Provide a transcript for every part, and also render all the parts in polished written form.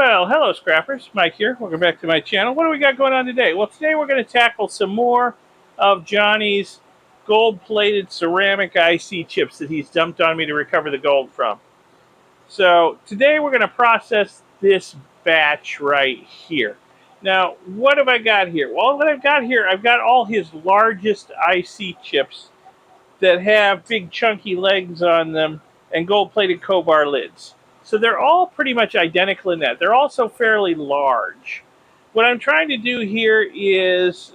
Well, hello scrappers, Mike here. Welcome back to my channel. What do we got going on today? Well, today we're going to tackle some more of Johnny's gold-plated ceramic IC chips that he's dumped on me to recover the gold from. So today we're going to process this batch right here. Now, what have I got here? Well, what I've got here, I've got all his largest IC chips that have big chunky legs on them and gold-plated Kovar lids. So they're all pretty much identical in that. They're also fairly large. What I'm trying to do here is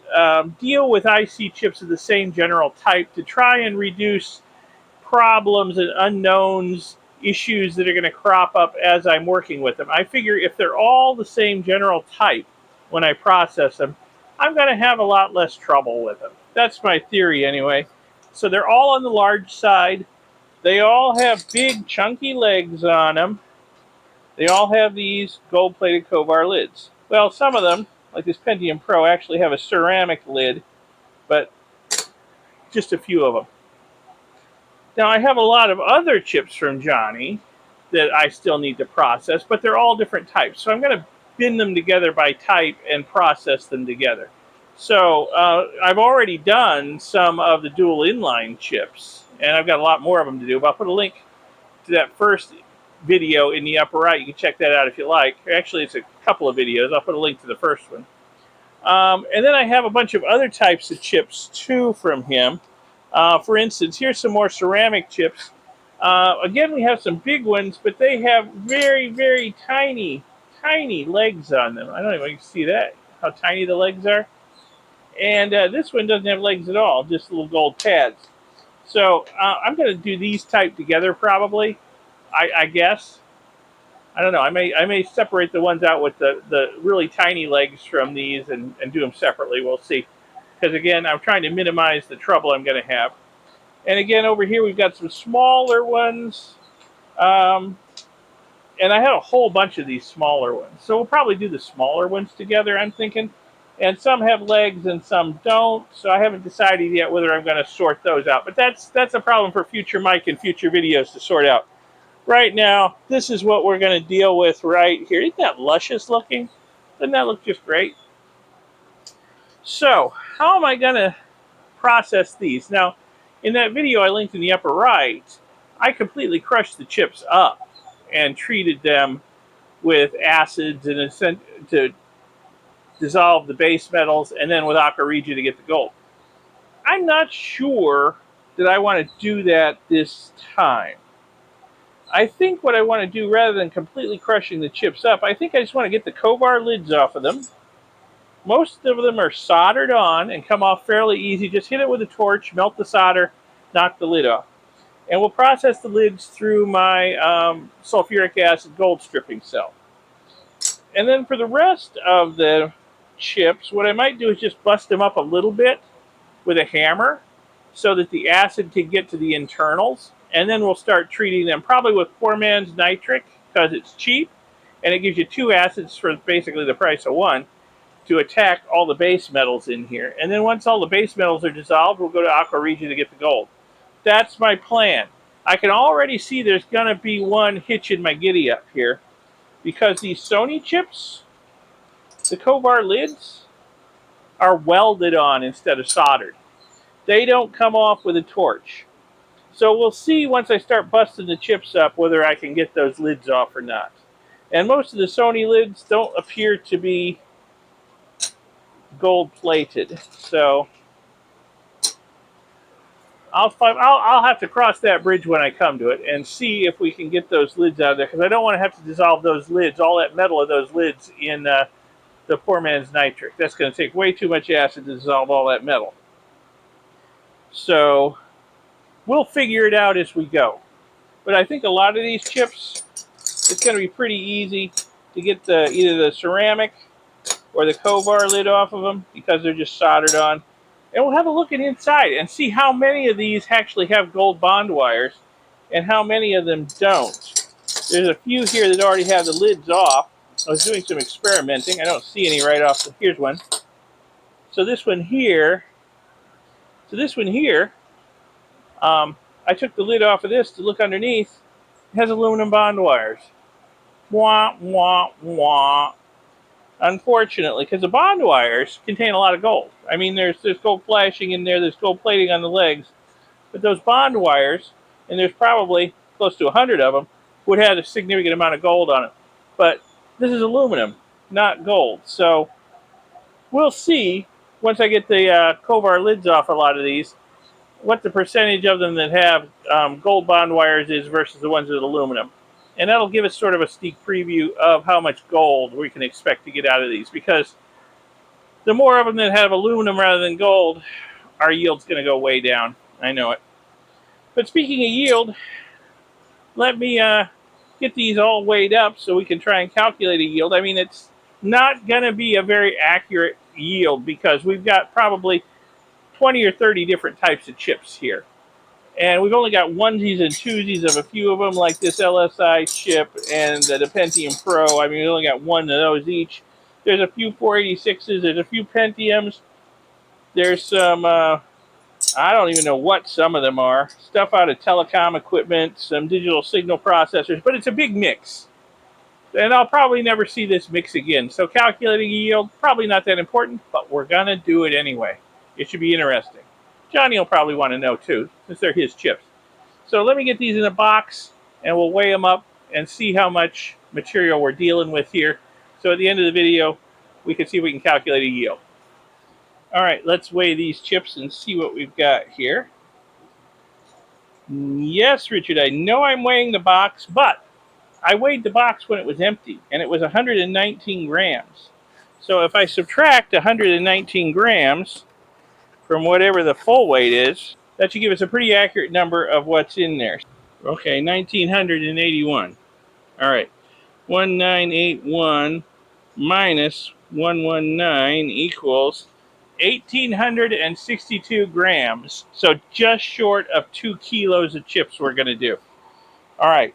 deal with IC chips of the same general type to try and reduce problems and unknowns, issues that are going to crop up as I'm working with them. I figure if they're all the same general type when I process them, I'm going to have a lot less trouble with them. That's my theory anyway. So they're all on the large side. They all have big chunky legs on them. They all have these gold-plated Kovar lids. Well, some of them, like this Pentium Pro, actually have a ceramic lid, but just a few of them. Now, I have a lot of other chips from Johnny that I still need to process, but they're all different types. So I'm going to bin them together by type and process them together. So I've already done some of the dual inline chips, and I've got a lot more of them to do. But I'll put a link to that first video in the upper right. You can check that out if you like. Actually, it's a couple of videos. I'll put a link to the first one. And then I have a bunch of other types of chips, too, from him. For instance, here's some more ceramic chips. Again, we have some big ones, but they have very, very tiny legs on them. I don't know if you can see that, how tiny the legs are. And this one doesn't have legs at all, just little gold pads. So I'm going to do these type together probably, I guess. I don't know. I may separate the ones out with the really tiny legs from these and do them separately. We'll see. Because again, I'm trying to minimize the trouble I'm going to have. And again, over here we've got some smaller ones. And I had a whole bunch of these smaller ones. So we'll probably do the smaller ones together, I'm thinking. And some have legs and some don't. So I haven't decided yet whether I'm going to sort those out. But that's a problem for future Mike and future videos to sort out. Right now, this is what we're going to deal with right here. Isn't that luscious looking? Doesn't that look just great? So, how am I going to process these? Now, in that video I linked in the upper right, I completely crushed the chips up and treated them with acids and to dissolve the base metals, and then with aqua regia to get the gold. I'm not sure that I want to do that this time. I think what I want to do, rather than completely crushing the chips up, I think I just want to get the Kovar lids off of them. Most of them are soldered on and come off fairly easy. Just hit it with a torch, melt the solder, knock the lid off. And we'll process the lids through my sulfuric acid gold stripping cell. And then for the rest of the chips, what I might do is just bust them up a little bit with a hammer so that the acid can get to the internals. And then we'll start treating them probably with poor man's nitric because it's cheap. And it gives you two acids for basically the price of one to attack all the base metals in here. And then once all the base metals are dissolved, we'll go to aqua regia to get the gold. That's my plan. I can already see there's going to be one hitch in my giddy up here because these Sony chips, the Kovar lids, are welded on instead of soldered. They don't come off with a torch. So we'll see once I start busting the chips up whether I can get those lids off or not. And most of the Sony lids don't appear to be gold plated. So I'll have to cross that bridge when I come to it and see if we can get those lids out of there, because I don't want to have to dissolve those lids, all that metal of those lids, in the poor man's nitric. That's going to take way too much acid to dissolve all that metal. So we'll figure it out as we go. But I think a lot of these chips, it's going to be pretty easy to get either the ceramic or the Kovar lid off of them because they're just soldered on. And we'll have a look at inside and see how many of these actually have gold bond wires and how many of them don't. There's a few here that already have the lids off. I was doing some experimenting. I don't see any right off. Here's one. So this one here, I took the lid off of this to look underneath. It has aluminum bond wires. Wah, wah, wah. Unfortunately, because the bond wires contain a lot of gold. I mean, there's gold flashing in there, there's gold plating on the legs, but those bond wires, and there's probably close to 100 of them, would have a significant amount of gold on it. But this is aluminum, not gold. So we'll see once I get the Kovar lids off a lot of these, what the percentage of them that have gold bond wires is versus the ones with aluminum. And that'll give us sort of a sneak preview of how much gold we can expect to get out of these. Because the more of them that have aluminum rather than gold, our yield's going to go way down. I know it. But speaking of yield, let me get these all weighed up so we can try and calculate a yield. I mean, it's not going to be a very accurate yield because we've got probably 20 or 30 different types of chips here. And we've only got onesies and twosies of a few of them, like this LSI chip and the Pentium Pro. I mean, we only got one of those each. There's a few 486s. There's a few Pentiums. There's some, I don't even know what some of them are. Stuff out of telecom equipment, some digital signal processors. But it's a big mix. And I'll probably never see this mix again. So calculating yield, probably not that important, but we're going to do it anyway. It should be interesting. Johnny will probably want to know too, since they're his chips. So let me get these in a box, and we'll weigh them up and see how much material we're dealing with here. So at the end of the video, we can see if we can calculate a yield. All right, let's weigh these chips and see what we've got here. Yes, Richard, I know I'm weighing the box, but I weighed the box when it was empty, and it was 119 grams. So if I subtract 119 grams from whatever the full weight is, that should give us a pretty accurate number of what's in there. Okay, 1981. All right, 1981 minus 119 equals 1,862 grams. So just short of 2 kilos of chips we're going to do. All right,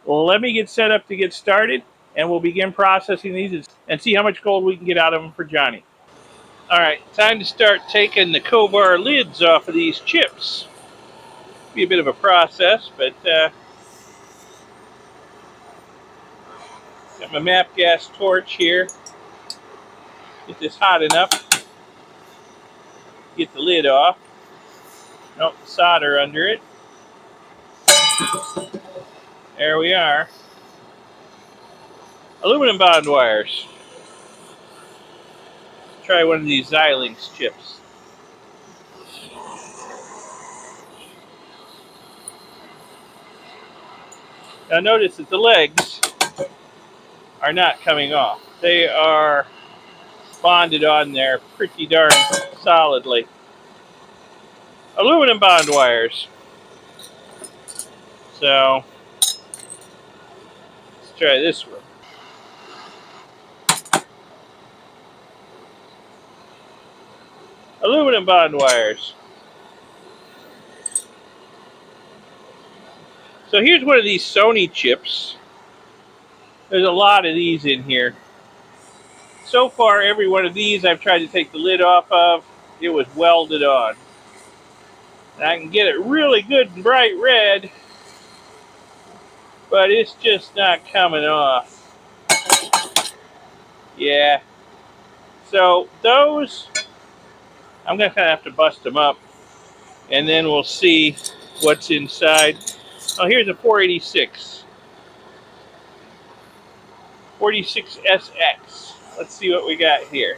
well, let me get set up to get started, and we'll begin processing these and see how much gold we can get out of them for Johnny. All right, time to start taking the Kovar lids off of these chips. Be a bit of a process, but got my MAP gas torch here. Get this hot enough. Get the lid off. Nope, solder under it. There we are. Aluminum bond wires. Let's try one of these Xilinx chips. Now notice that the legs are not coming off. They are bonded on there pretty darn solidly. Aluminum bond wires. So let's try this one. Aluminum bond wires. So here's one of these Sony chips. There's a lot of these in here. So far, every one of these I've tried to take the lid off of, it was welded on. And I can get it really good and bright red, but it's just not coming off. Yeah. So those, I'm going to kind of have to bust them up, and then we'll see what's inside. Oh, here's a 486. 46SX. Let's see what we got here.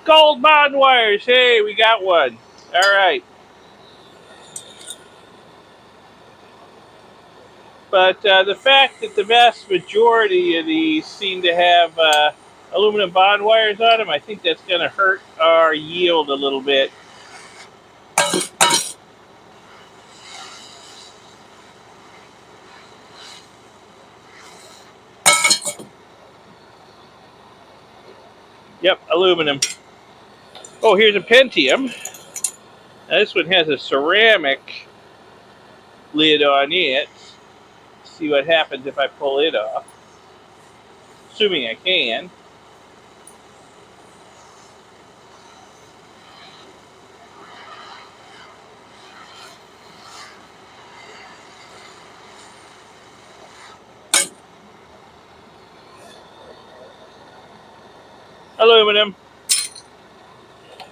Gold bond wires. Hey, we got one. All right. But the fact that the vast majority of these seem to have aluminum bond wires on them, I think that's going to hurt our yield a little bit. Yep, aluminum. Oh, here's a Pentium. Now, this one has a ceramic lid on it. see what happens if I pull it off. Assuming I can. Aluminum.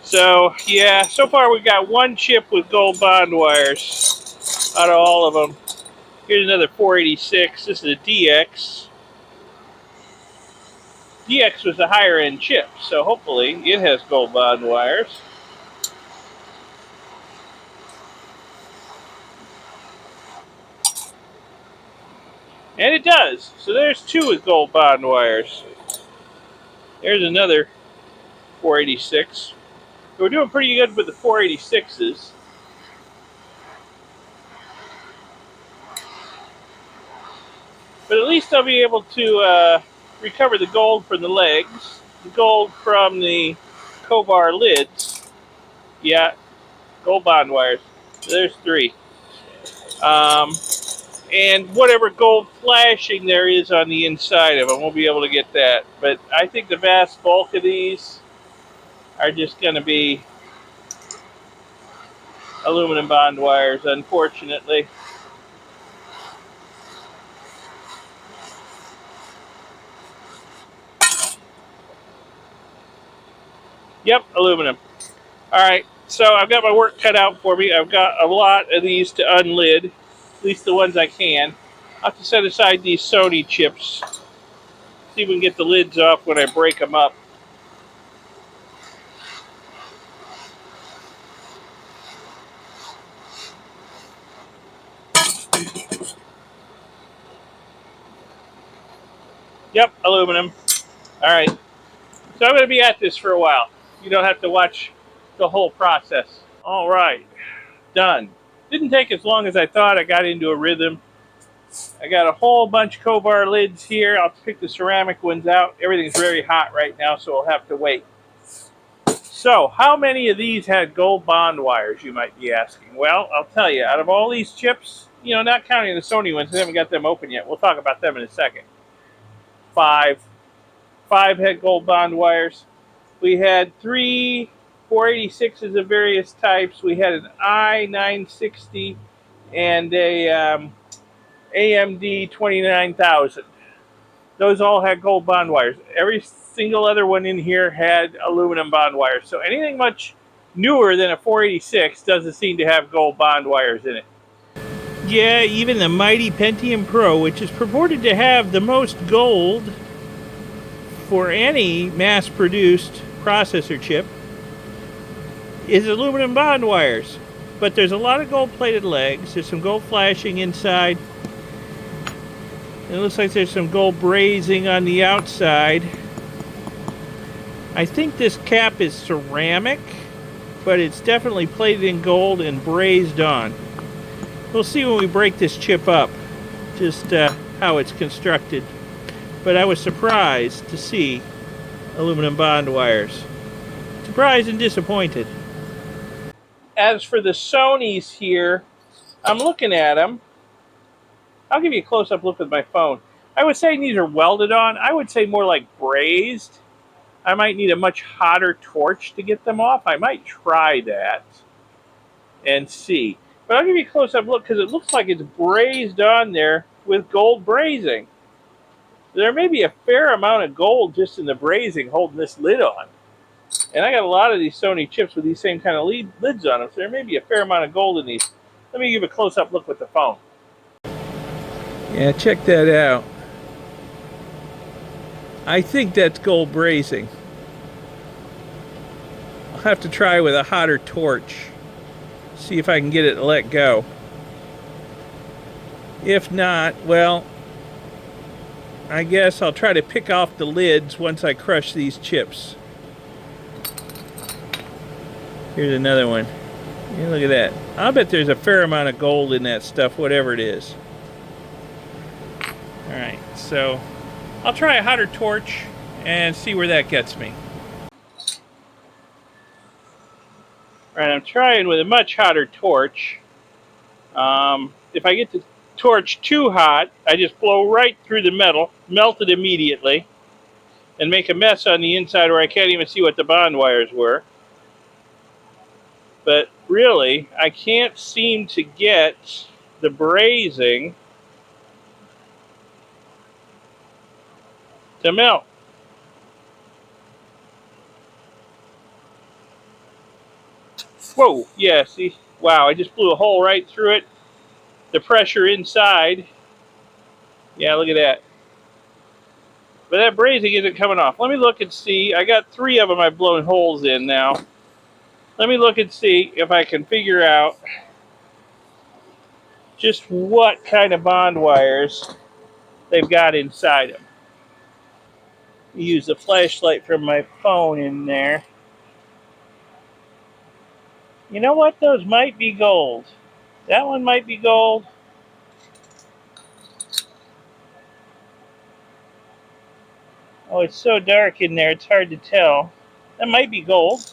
So, yeah, so far we've got one chip with gold bond wires out of all of them. Here's another 486. This is a DX. DX was the higher end chip, so hopefully it has gold bond wires. And it does. So there's two with gold bond wires. There's another 486. We're doing pretty good with the 486s. But at least I'll be able to recover the gold from the legs, the gold from the Kovar lids. Yeah, gold bond wires. There's three. And whatever gold flashing there is on the inside of them, we'll be able to get that. But I think the vast bulk of these are just going to be aluminum bond wires, unfortunately. Yep, aluminum. All right, so I've got my work cut out for me. I've got a lot of these to unlid, at least the ones I can. I'll have to set aside these Sony chips, see if we can get the lids off when I break them up. Yep, aluminum. All right, so I'm going to be at this for a while. You don't have to watch the whole process. All right, done. Didn't take as long as I thought. I got into a rhythm. I got a whole bunch of Kovar lids here. I'll pick the ceramic ones out. Everything's very hot right now, so we'll have to wait. So, how many of these had gold bond wires, you might be asking? Well, I'll tell you, out of all these chips, not counting the Sony ones, I haven't got them open yet. We'll talk about them in a second. Five had gold bond wires. We had three 486s of various types. We had an I-960 and a AMD 29,000. Those all had gold bond wires. Every single other one in here had aluminum bond wires. So anything much newer than a 486 doesn't seem to have gold bond wires in it. Yeah, even the mighty Pentium Pro, which is purported to have the most gold for any mass-produced processor chip, is aluminum bond wires. But there's a lot of gold-plated legs. There's some gold flashing inside. It looks like there's some gold brazing on the outside. I think this cap is ceramic, but it's definitely plated in gold and brazed on. We'll see when we break this chip up, just how it's constructed. But I was surprised to see aluminum bond wires. Surprised and disappointed. As for the Sonys here, I'm looking at them. I'll give you a close-up look with my phone. I would say these are welded on. I would say more like brazed. I might need a much hotter torch to get them off. I might try that and see. But I'll give you a close-up look because it looks like it's brazed on there with gold brazing. There may be a fair amount of gold just in the brazing holding this lid on. And I got a lot of these Sony chips with these same kind of lids on them, so there may be a fair amount of gold in these. Let me give a close-up look with the phone. Yeah, check that out. I think that's gold brazing. I'll have to try with a hotter torch. See if I can get it to let go. If not, well, I guess I'll try to pick off the lids once I crush these chips. Here's another one. Yeah, look at that. I'll bet there's a fair amount of gold in that stuff, whatever it is. Alright, so I'll try a hotter torch and see where that gets me. Alright, I'm trying with a much hotter torch. If I get the torch too hot, I just blow right through the metal, melt it immediately, and make a mess on the inside where I can't even see what the bond wires were. But really, I can't seem to get the brazing to melt. Whoa, yeah, see? Wow, I just blew a hole right through it. The pressure inside, yeah, look at that. But that brazing isn't coming off. Let me look and see. I got 3 of them I've blown holes in now. Let me look and see if I can figure out just what kind of bond wires they've got inside them. Use the flashlight from my phone in there. You know what? Those might be gold. That one might be gold. Oh, it's so dark in there, it's hard to tell. That might be gold.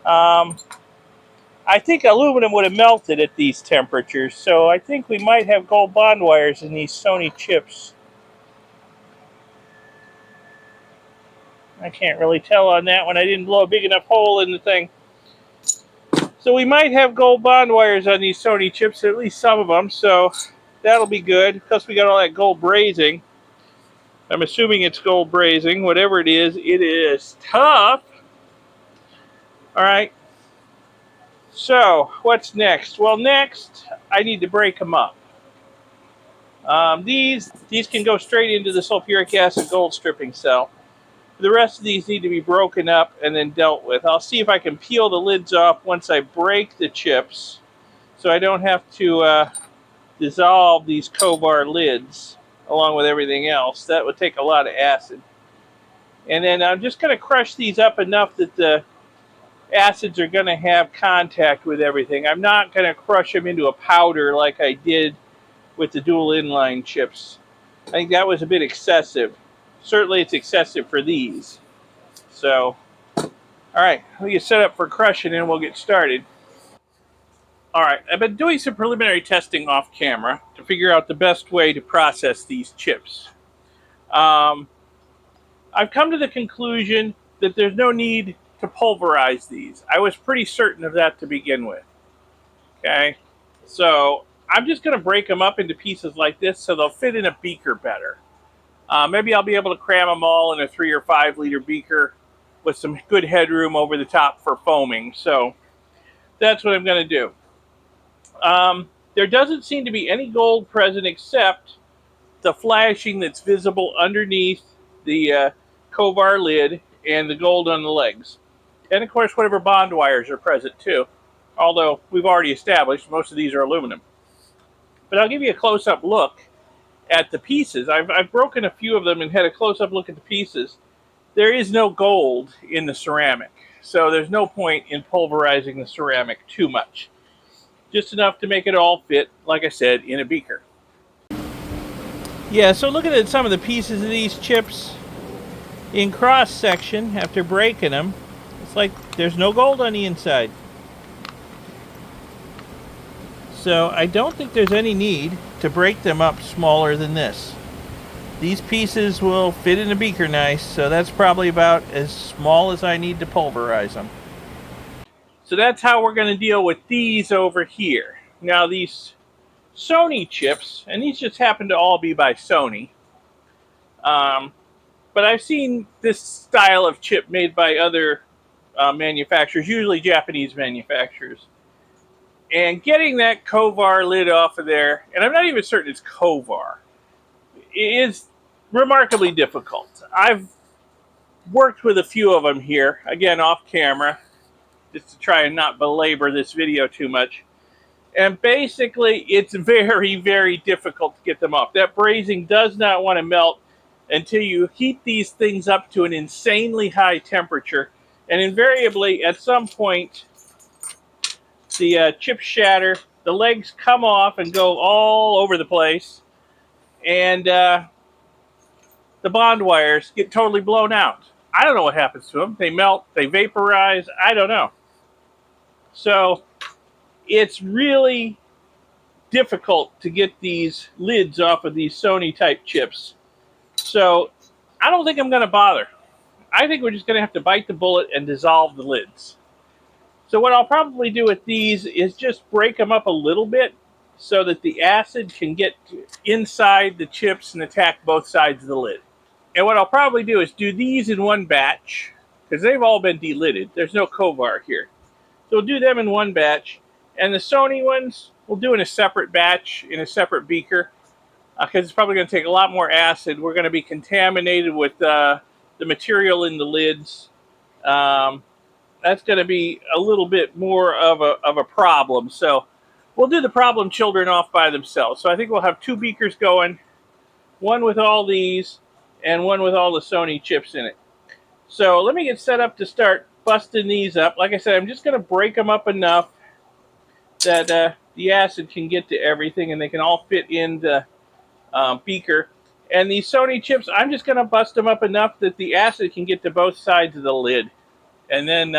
I think aluminum would have melted at these temperatures, so I think we might have gold bond wires in these Sony chips. I can't really tell on that one. I didn't blow a big enough hole in the thing. So we might have gold bond wires on these Sony chips, at least some of them, so that'll be good. Plus we got all that gold brazing. I'm assuming it's gold brazing. Whatever it is tough. All right. So what's next? Well, next I need to break them up. These can go straight into the sulfuric acid gold stripping cell. The rest of these need to be broken up and then dealt with. I'll see if I can peel the lids off once I break the chips, so I don't have to dissolve these Kovar lids along with everything else. That would take a lot of acid. And then I'm just going to crush these up enough that the acids are going to have contact with everything. I'm not going to crush them into a powder like I did with the dual inline chips. I think that was a bit excessive. Certainly it's excessive for these. So, all right, we get set up for crushing and we'll get started. All right, I've been doing some preliminary testing off camera to figure out the best way to process these chips. I've come to the conclusion that there's no need to pulverize these. I was pretty certain of that to begin with. Okay, so I'm just going to break them up into pieces like this so they'll fit in a beaker better. Maybe I'll be able to cram them all in a 3 or 5 liter beaker with some good headroom over the top for foaming. So that's what I'm going to do. There doesn't seem to be any gold present except the flashing that's visible underneath the Kovar lid and the gold on the legs. And of course, whatever bond wires are present too. Although we've already established most of these are aluminum. But I'll give you a close-up look at the pieces. I've broken a few of them and had a close-up look at the pieces. There is no gold in the ceramic, so there's no point in pulverizing the ceramic too much. Just enough to make it all fit, like I said, in a beaker. Yeah, so looking at some of the pieces of these chips in cross-section after breaking them, it's like there's no gold on the inside. So I don't think there's any need to break them up smaller than this. These pieces will fit in a beaker nice, so that's probably about as small as I need to pulverize them. So that's how we're going to deal with these over here. Now these Sony chips, and these just happen to all be by Sony, but I've seen this style of chip made by other manufacturers, usually Japanese manufacturers. And getting that Kovar lid off of there, and I'm not even certain it's Kovar, is remarkably difficult. I've worked with a few of them here, again off camera, just to try and not belabor this video too much. And basically, it's very, very difficult to get them off. That brazing does not want to melt until you heat these things up to an insanely high temperature. And invariably, at some point, the chips shatter, the legs come off and go all over the place, and the bond wires get totally blown out. I don't know what happens to them. They melt, they vaporize, I don't know. So it's really difficult to get these lids off of these Sony type chips. So I don't think I'm going to bother. I think we're just going to have to bite the bullet and dissolve the lids. So what I'll probably do with these is just break them up a little bit so that the acid can get inside the chips and attack both sides of the lid. And what I'll probably do is do these in one batch because they've all been delidded. There's no Kovar here. So we'll do them in one batch. And the Sony ones we'll do in a separate batch, in a separate beaker, because it's probably going to take a lot more acid. We're going to be contaminated with the material in the lids. That's going to be a little bit more of a problem. So we'll do the problem children off by themselves. So I think we'll have two beakers going, one with all these and one with all the Sony chips in it. So let me get set up to start busting these up. Like I said, I'm just going to break them up enough that the acid can get to everything and they can all fit in the beaker. And these Sony chips, I'm just going to bust them up enough that the acid can get to both sides of the lid. And then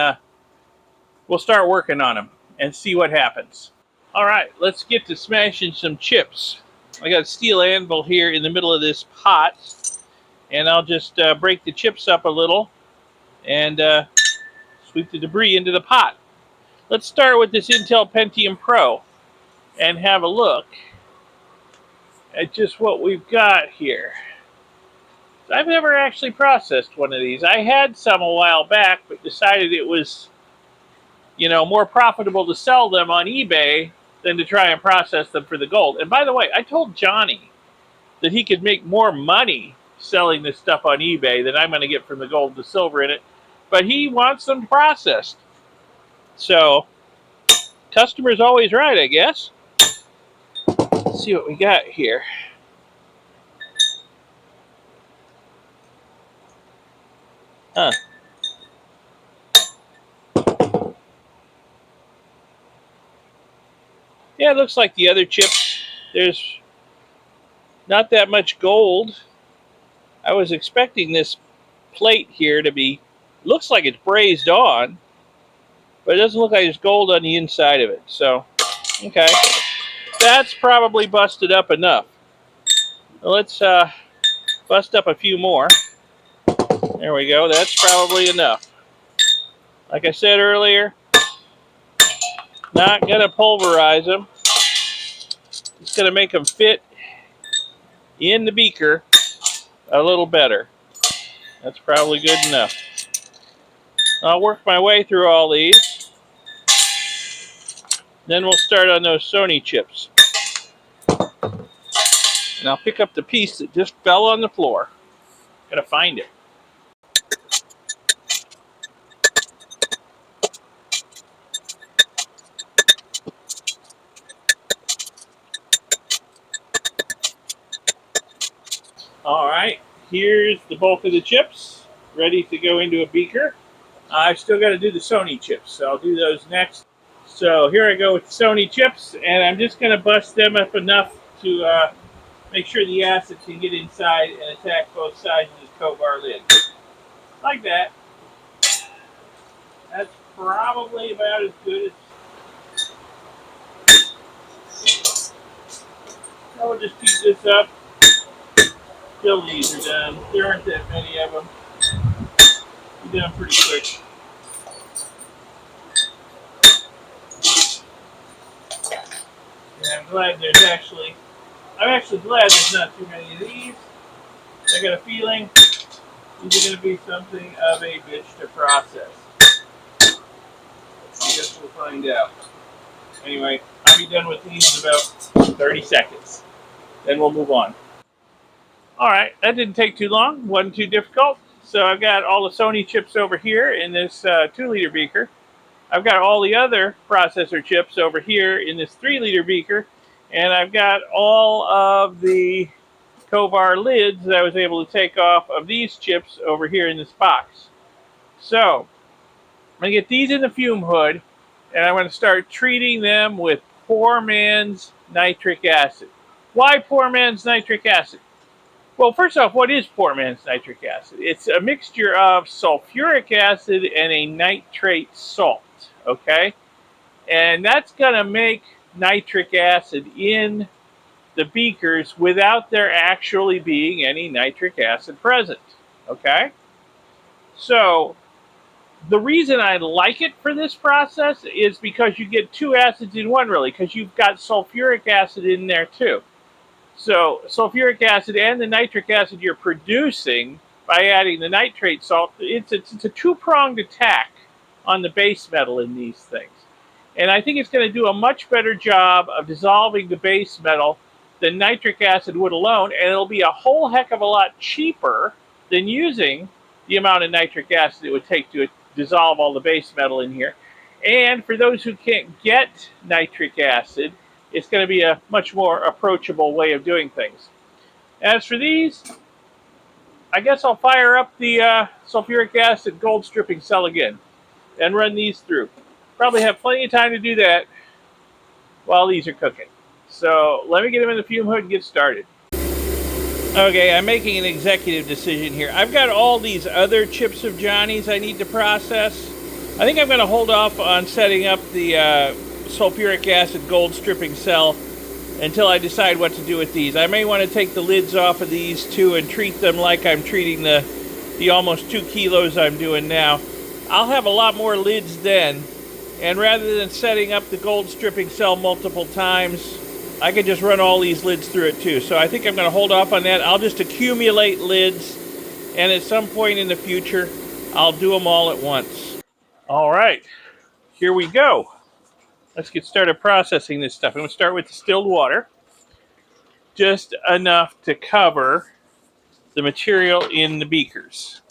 we'll start working on them and see what happens. All right, let's get to smashing some chips. I got a steel anvil here in the middle of this pot, and I'll just break the chips up a little and sweep the debris into the pot. Let's start with this Intel Pentium Pro and have a look at just what we've got here. I've never actually processed one of these. I had some a while back, but decided it was, more profitable to sell them on eBay than to try and process them for the gold. And by the way, I told Johnny that he could make more money selling this stuff on eBay than I'm going to get from the gold and the silver in it, but he wants them processed. So, customer's always right, I guess. Let's see what we got here. Huh. Yeah, it looks like the other chips. There's not that much gold. I was expecting this plate here to be, looks like it's brazed on, but it doesn't look like there's gold on the inside of it. So, okay. That's probably busted up enough. Let's bust up a few more. There we go. That's probably enough. Like I said earlier, not going to pulverize them. Just going to make them fit in the beaker a little better. That's probably good enough. I'll work my way through all these. Then we'll start on those Sony chips. And I'll pick up the piece that just fell on the floor. Gotta find it. Alright, here's the bulk of the chips, ready to go into a beaker. I've still got to do the Sony chips, so I'll do those next. So here I go with the Sony chips, and I'm just going to bust them up enough to make sure the acid can get inside and attack both sides of the Kovar lid. Like that. That's probably about as good as... I will just keep this up till these are done. There aren't that many of them. Be done pretty quick. And I'm actually glad there's not too many of these. I got a feeling these are going to be something of a bitch to process. I guess we'll find out. Anyway, I'll be done with these in about 30 seconds. Then we'll move on. Alright, that didn't take too long. Wasn't too difficult. So I've got all the Sony chips over here in this 2-liter beaker. I've got all the other processor chips over here in this 3-liter beaker. And I've got all of the Kovar lids that I was able to take off of these chips over here in this box. So, I'm going to get these in the fume hood, and I'm going to start treating them with poor man's nitric acid. Why poor man's nitric acid? Well, first off, what is poor man's nitric acid? It's a mixture of sulfuric acid and a nitrate salt, okay? And that's going to make nitric acid in the beakers without there actually being any nitric acid present. Okay? So the reason I like it for this process is because you get two acids in one, really, because you've got sulfuric acid in there too. So sulfuric acid and the nitric acid you're producing by adding the nitrate salt, it's a two-pronged attack on the base metal in these things. And I think it's going to do a much better job of dissolving the base metal than nitric acid would alone, and it'll be a whole heck of a lot cheaper than using the amount of nitric acid it would take to dissolve all the base metal in here. And for those who can't get nitric acid, it's going to be a much more approachable way of doing things. As for these, I guess I'll fire up the sulfuric acid gold stripping cell again and run these through. Probably have plenty of time to do that while these are cooking. So let me get them in the fume hood and get started. Okay, I'm making an executive decision here. I've got all these other chips of Johnny's I need to process. I think I'm going to hold off on setting up the sulfuric acid gold stripping cell until I decide what to do with these. I may want to take the lids off of these too and treat them like I'm treating the almost 2 kilos I'm doing now. I'll have a lot more lids then, and rather than setting up the gold stripping cell multiple times, I can just run all these lids through it too. So I think I'm going to hold off on that. I'll just accumulate lids, and at some point in the future, I'll do them all at once. All right, here we go. Let's get started processing this stuff. I'm going to start with distilled water, just enough to cover the material in the beakers.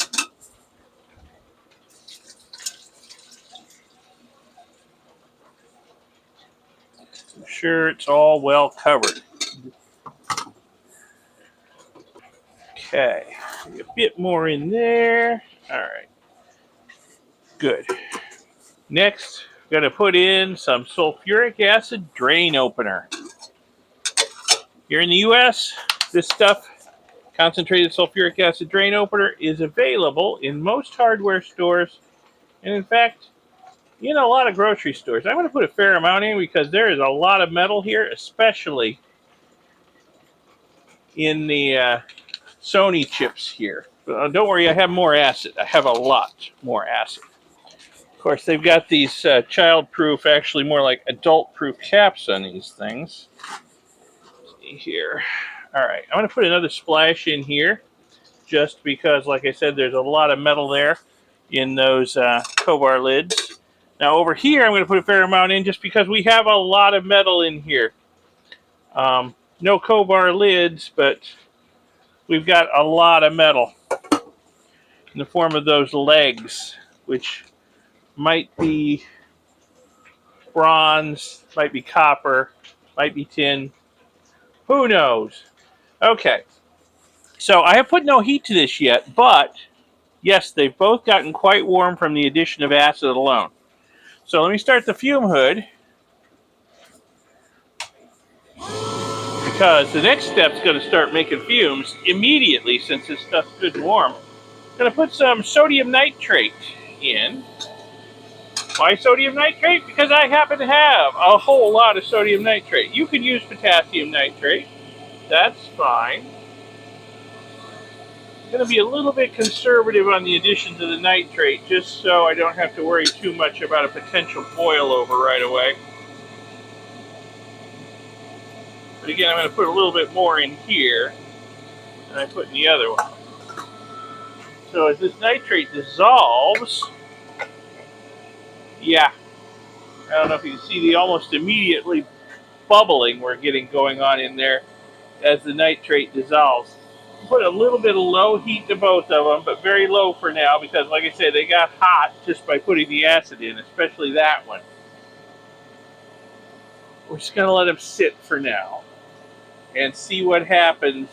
I'm sure it's all well covered. Okay, a bit more in there. All right, good. Next, I'm going to put in some sulfuric acid drain opener. Here in the US, this stuff, concentrated sulfuric acid drain opener, is available in most hardware stores, and in fact, in a lot of grocery stores. I'm going to put a fair amount in because there is a lot of metal here, especially in the Sony chips here. Don't worry, I have more acid. I have a lot more acid. Of course, they've got these child-proof, actually more like adult-proof caps on these things. Let's see here. All right, I'm going to put another splash in here just because, like I said, there's a lot of metal there in those Kovar lids. Now over here, I'm going to put a fair amount in just because we have a lot of metal in here. No Kovar lids, but we've got a lot of metal in the form of those legs, which might be bronze, might be copper, might be tin. Who knows? Okay, so I have put no heat to this yet, but yes, they've both gotten quite warm from the addition of acid alone. So let me start the fume hood, because the next step is going to start making fumes immediately since this stuff's good and warm. I'm going to put some sodium nitrate in. Why sodium nitrate? Because I happen to have a whole lot of sodium nitrate. You could use potassium nitrate. That's fine. I'm going to be a little bit conservative on the additions of the nitrate, just so I don't have to worry too much about a potential boil over right away. But again, I'm going to put a little bit more in here than I put in the other one. So as this nitrate dissolves, yeah, I don't know if you can see the almost immediately bubbling we're getting going on in there as the nitrate dissolves. Put a little bit of low heat to both of them, but very low for now because, like I said, they got hot just by putting the acid in, especially that one. We're just going to let them sit for now and see what happens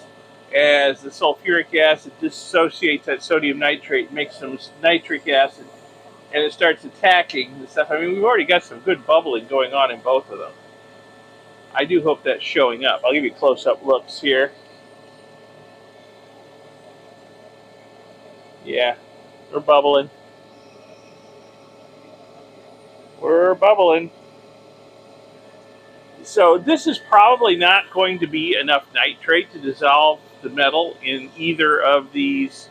as the sulfuric acid dissociates that sodium nitrate, makes some nitric acid, and it starts attacking the stuff. I mean, we've already got some good bubbling going on in both of them. I do hope that's showing up. I'll give you close-up looks here. Yeah, we're bubbling. We're bubbling. So this is probably not going to be enough nitrate to dissolve the metal in either of these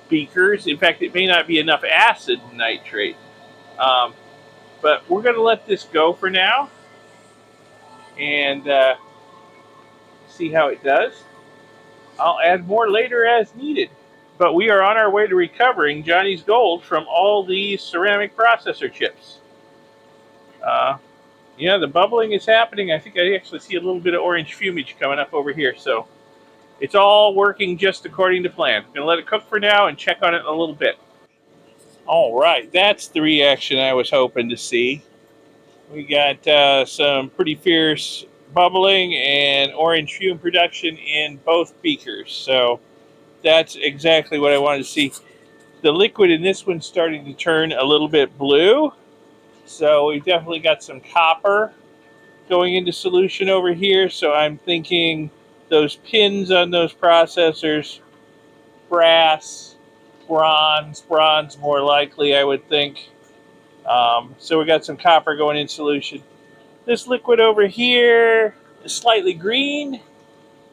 beakers. In fact, it may not be enough acid nitrate. Um, but we're going to let this go for now and see how it does. I'll add more later as needed. But we are on our way to recovering Johnny's gold from all these ceramic processor chips. Uh, yeah, the bubbling is happening. I think I actually see a little bit of orange fumage coming up over here. So it's all working just according to plan. I'm going to let it cook for now and check on it in a little bit. All right, that's the reaction I was hoping to see. We got some pretty fierce bubbling and orange fume production in both beakers. So that's exactly what I wanted to see. The liquid in this one's starting to turn a little bit blue. So we've definitely got some copper going into solution over here. So I'm thinking those pins on those processors, brass, bronze more likely, I would think. So we got some copper going in solution. This liquid over here is slightly green,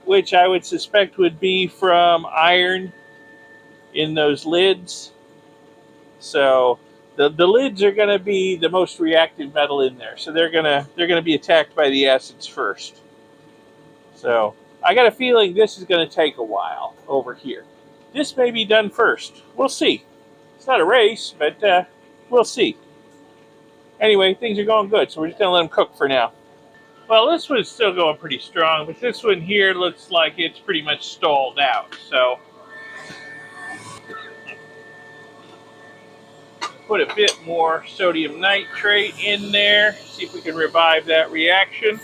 which I would suspect would be from iron in those lids. So the lids are going to be the most reactive metal in there. So they're going to be attacked by the acids first. So I got a feeling this is going to take a while over here. This may be done first. We'll see. It's not a race, but we'll see. Anyway, things are going good, so we're just going to let them cook for now. Well, this one's still going pretty strong, but this one here looks like it's pretty much stalled out. So put a bit more sodium nitrate in there, see if we can revive that reaction.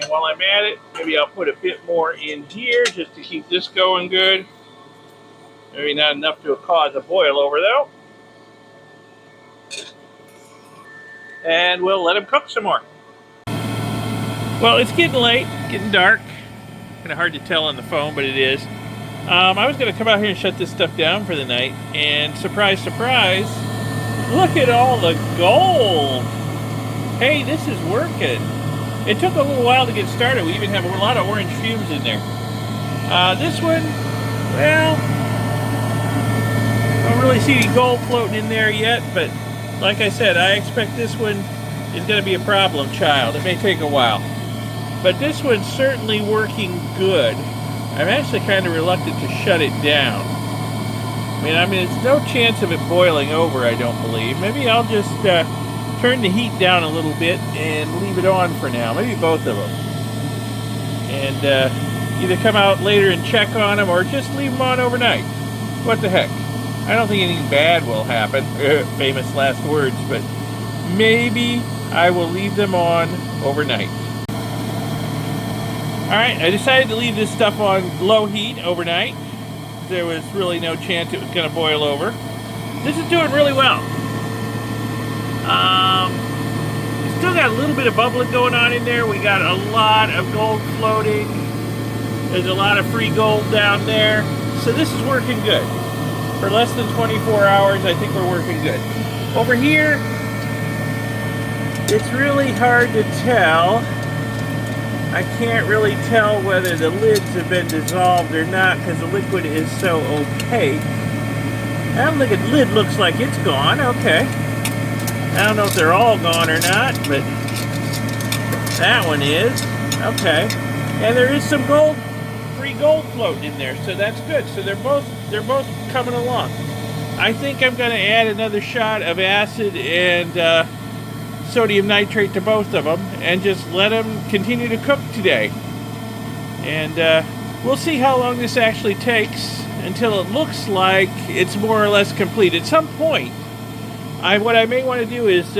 And while I'm at it, maybe I'll put a bit more in here just to keep this going good. Maybe not enough to cause a boil over though. And we'll let them cook some more. Well, it's getting late, getting dark. Kind of hard to tell on the phone, but it is. I was going to come out here and shut this stuff down for the night. And surprise, surprise, look at all the gold. Hey, this is working. It took a little while to get started. We even have a lot of orange fumes in there. This one, well, I don't really see any gold floating in there yet, but like I said, I expect this one is going to be a problem child. It may take a while. But this one's certainly working good. I'm actually kind of reluctant to shut it down. I mean, there's no chance of it boiling over, I don't believe. Maybe I'll just turn the heat down a little bit and leave it on for now. Maybe both of them. And either come out later and check on them or just leave them on overnight. What the heck? I don't think anything bad will happen. Famous last words, but maybe I will leave them on overnight. Alright, I decided to leave this stuff on low heat overnight. There was really no chance it was going to boil over. This is doing really well. Still got a little bit of bubbling going on in there. We got a lot of gold floating. There's a lot of free gold down there. So this is working good. For less than 24 hours, I think we're working good. Over here, it's really hard to tell. I can't really tell whether the lids have been dissolved or not because the liquid is so opaque. I don't think the lid looks like it's gone. Okay. I don't know if they're all gone or not, but that one is. Okay. And there is some free gold floating in there, so that's good. So they're both coming along. I think I'm going to add another shot of acid and sodium nitrate to both of them and just let them continue to cook today. And we'll see how long this actually takes until it looks like it's more or less complete. At some point, what I may want to do is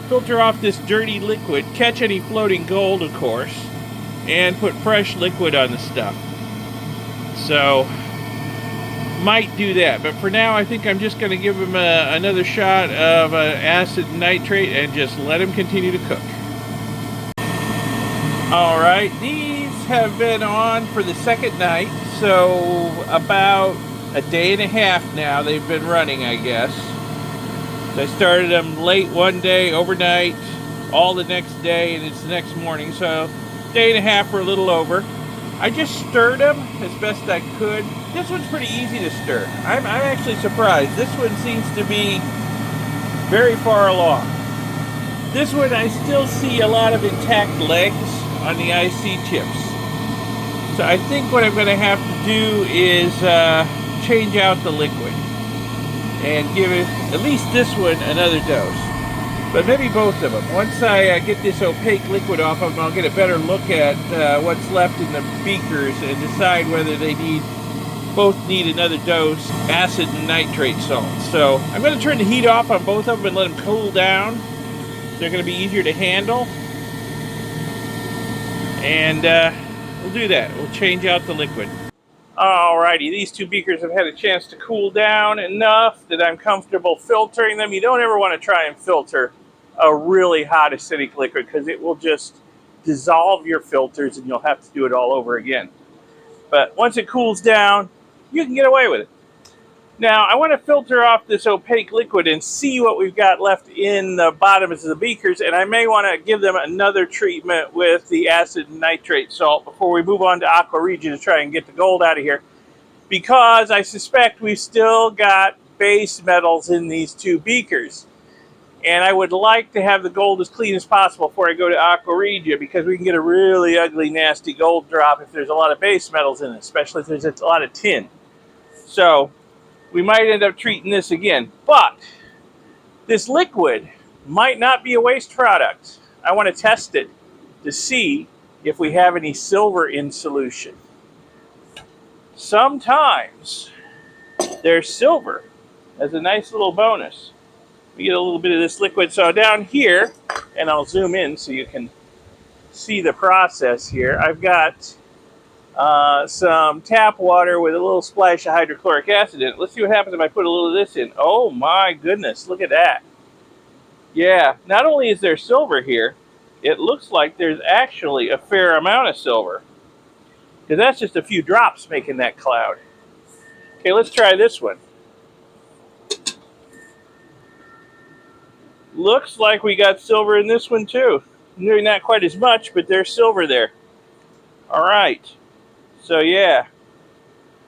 filter off this dirty liquid, catch any floating gold, of course, and put fresh liquid on the stuff. So, might do that. But for now, I think I'm just going to give them another shot of acid and nitrate and just let them continue to cook. Alright, these have been on for the second night. So, about a day and a half now they've been running, I guess. So I started them late one day, overnight, all the next day, and it's the next morning. So day and a half or a little over. I just stirred them as best I could. This one's pretty easy to stir. I'm actually surprised. This one seems to be very far along. This one I still see a lot of intact legs on the IC chips. So I think what I'm going to have to do is change out the liquid and give it, at least this one, another dose. But maybe both of them. Once I get this opaque liquid off of them, I'll get a better look at what's left in the beakers and decide whether they both need another dose, acid and nitrate salt. So I'm going to turn the heat off on both of them and let them cool down. They're going to be easier to handle. And we'll do that. We'll change out the liquid. Alrighty, these two beakers have had a chance to cool down enough that I'm comfortable filtering them. You don't ever want to try and filter a really hot acidic liquid because it will just dissolve your filters and you'll have to do it all over again. But once it cools down, you can get away with it. Now, I want to filter off this opaque liquid and see what we've got left in the bottoms of the beakers, and I may want to give them another treatment with the acid and nitrate salt before we move on to Aqua Regia to try and get the gold out of here, because I suspect we've still got base metals in these two beakers. And I would like to have the gold as clean as possible before I go to Aqua Regia, because we can get a really ugly, nasty gold drop if there's a lot of base metals in it, especially if there's a lot of tin. So we might end up treating this again. But this liquid might not be a waste product. I want to test it to see if we have any silver in solution. Sometimes there's silver as a nice little bonus. We get a little bit of this liquid. So down here, and I'll zoom in so you can see the process here, I've got some tap water with a little splash of hydrochloric acid in it. Let's see what happens if I put a little of this in. Oh my goodness, look at that. Yeah, not only is there silver here, it looks like there's actually a fair amount of silver, because that's just a few drops making that cloud. Okay, let's try this one. Looks like we got silver in this one too. Maybe not quite as much, but there's silver there. All right. So yeah,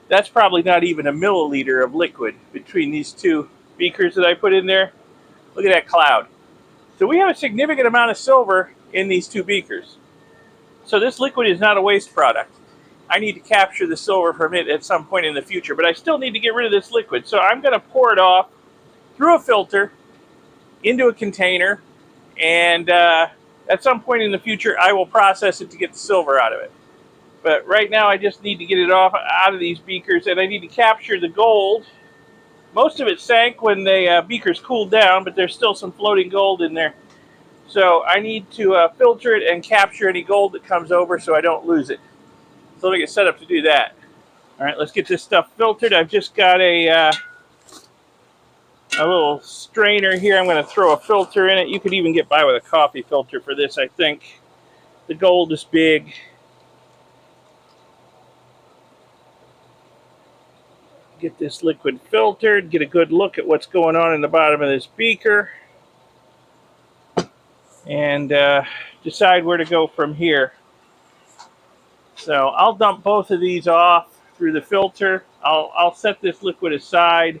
that's probably not even a milliliter of liquid between these two beakers that I put in there. Look at that cloud. So we have a significant amount of silver in these two beakers. So this liquid is not a waste product. I need to capture the silver from it at some point in the future, but I still need to get rid of this liquid. So I'm going to pour it off through a filter into a container, and at some point in the future I will process it to get the silver out of it. But right now I just need to get it out of these beakers, and I need to capture the gold. Most of it sank when the beakers cooled down, but there's still some floating gold in there. So I need to filter it and capture any gold that comes over so I don't lose it. So let me get set up to do that. All right, let's get this stuff filtered. I've just got a little strainer here. I'm going to throw a filter in it. You could even get by with a coffee filter for this, I think. The gold is big. Get this liquid filtered, get a good look at what's going on in the bottom of this beaker, and decide where to go from here. So I'll dump both of these off through the filter. I'll set this liquid aside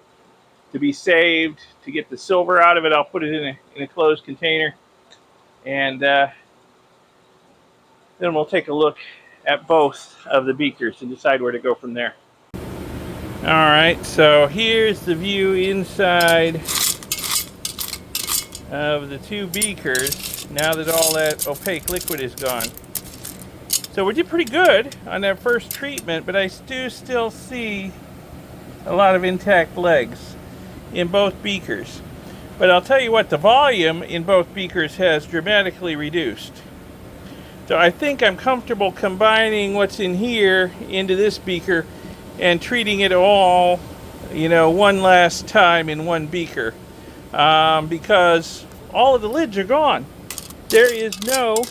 to be saved. To get the silver out of it, I'll put it in a closed container, and then we'll take a look at both of the beakers and decide where to go from there. Alright, so here's the view inside of the two beakers now that all that opaque liquid is gone. So we did pretty good on that first treatment, but I do still see a lot of intact legs in both beakers. But I'll tell you what, the volume in both beakers has dramatically reduced. So I think I'm comfortable combining what's in here into this beaker and treating it all, one last time in one beaker, because all of the lids are gone. There is no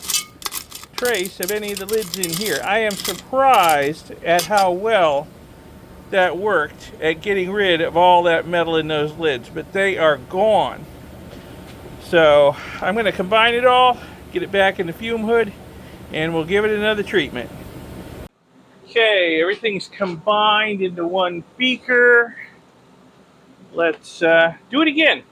trace of any of the lids in here. I am surprised at how well that worked at getting rid of all that metal in those lids, but they are gone. So I'm going to combine it all, get it back in the fume hood, and we'll give it another treatment. Okay, everything's combined into one beaker. Let's do it again.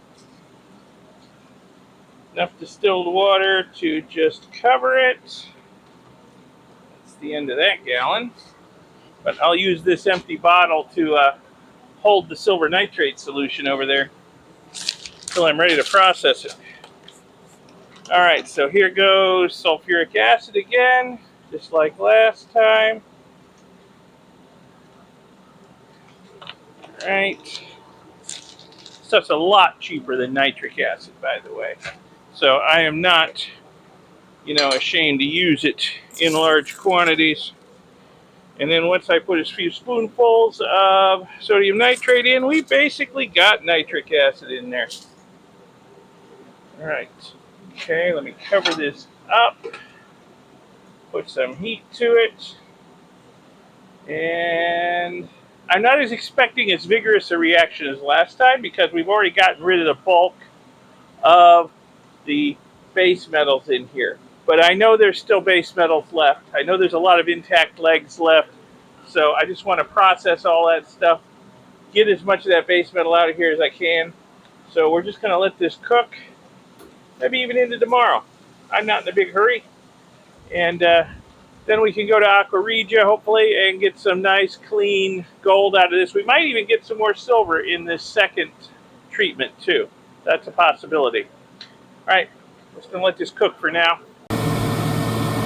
Enough distilled water to just cover it. That's the end of that gallon. But I'll use this empty bottle to hold the silver nitrate solution over there until I'm ready to process it. All right, so here goes sulfuric acid again, just like last time. All right. Stuff's a lot cheaper than nitric acid, by the way. So I am not, ashamed to use it in large quantities. And then once I put a few spoonfuls of sodium nitrate in, we basically got nitric acid in there. All right. Okay, let me cover this up. Put some heat to it. And I'm not expecting as vigorous a reaction as last time because we've already gotten rid of the bulk of the base metals in here. But I know there's still base metals left. I know there's a lot of intact legs left. So I just want to process all that stuff, get as much of that base metal out of here as I can. So we're just going to let this cook, maybe even into tomorrow. I'm not in a big hurry. And then we can go to Aqua Regia, hopefully, and get some nice, clean gold out of this. We might even get some more silver in this second treatment, too. That's a possibility. All right, just going to let this cook for now.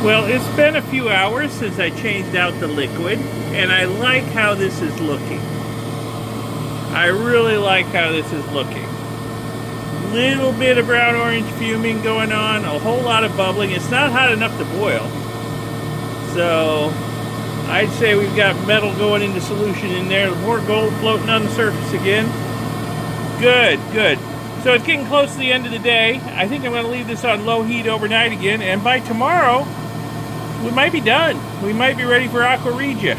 Well, it's been a few hours since I changed out the liquid, and I like how this is looking. I really like how this is looking. Little bit of brown orange fuming going on, a whole lot of bubbling. It's not hot enough to boil. So I'd say we've got metal going into solution in there. More gold floating on the surface again. Good, good. So it's getting close to the end of the day. I think I'm going to leave this on low heat overnight again, and by tomorrow we might be done. We might be ready for Aqua Regia.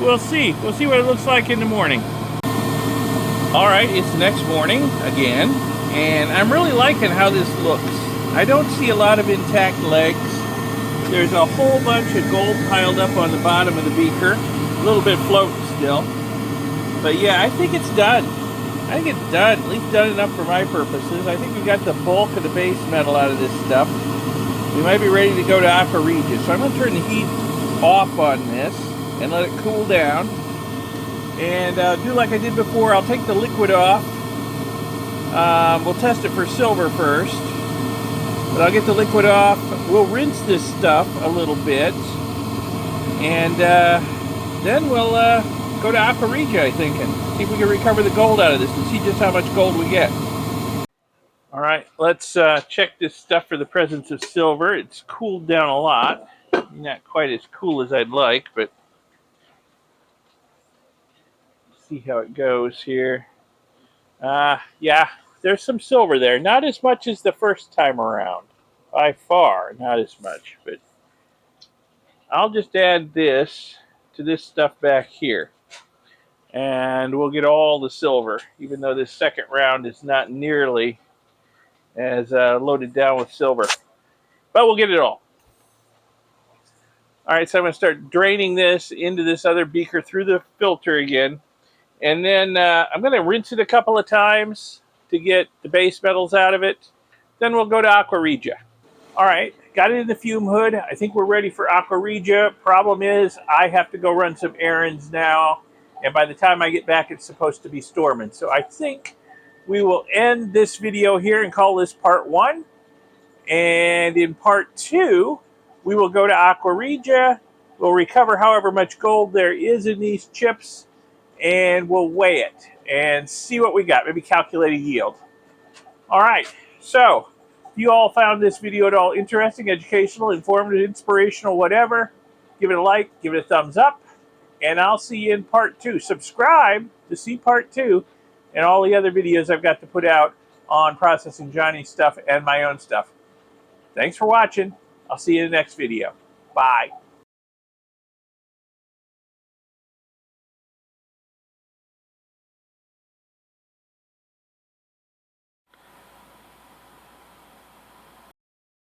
We'll see. We'll see what it looks like in the morning. All right, it's the next morning again, and I'm really liking how this looks. I don't see a lot of intact legs. There's a whole bunch of gold piled up on the bottom of the beaker. A little bit floating still. But yeah, I think it's done. I think it's done, at least done enough for my purposes. I think we got the bulk of the base metal out of this stuff. We might be ready to go to Aqua Regia. So I'm going to turn the heat off on this and let it cool down. And do like I did before. I'll take the liquid off. We'll test it for silver first. But I'll get the liquid off. We'll rinse this stuff a little bit. And then we'll go to Aqua Regia, I think, and see if we can recover the gold out of this and see just how much gold we get. All right, let's check this stuff for the presence of silver. It's cooled down a lot. Not quite as cool as I'd like, but see how it goes here. Yeah, there's some silver there. Not as much as the first time around. By far, not as much. But I'll just add this to this stuff back here. And we'll get all the silver, even though this second round is not nearly as loaded down with silver. But we'll get it all. All right, so I'm going to start draining this into this other beaker through the filter again. And then I'm going to rinse it a couple of times to get the base metals out of it. Then we'll go to Aqua Regia. All right, got it in the fume hood. I think we're ready for Aqua Regia. Problem is, I have to go run some errands now. And by the time I get back, it's supposed to be storming. So I think we will end this video here and call this part 1. And in part 2, we will go to Aqua Regia. We'll recover however much gold there is in these chips. And we'll weigh it and see what we got. Maybe calculate a yield. All right, so if you all found this video at all interesting, educational, informative, inspirational, whatever, give it a like, give it a thumbs up, and I'll see you in part 2. Subscribe to see part 2 and all the other videos I've got to put out on processing Johnny's stuff and my own stuff. Thanks for watching. I'll see you in the next video. Bye.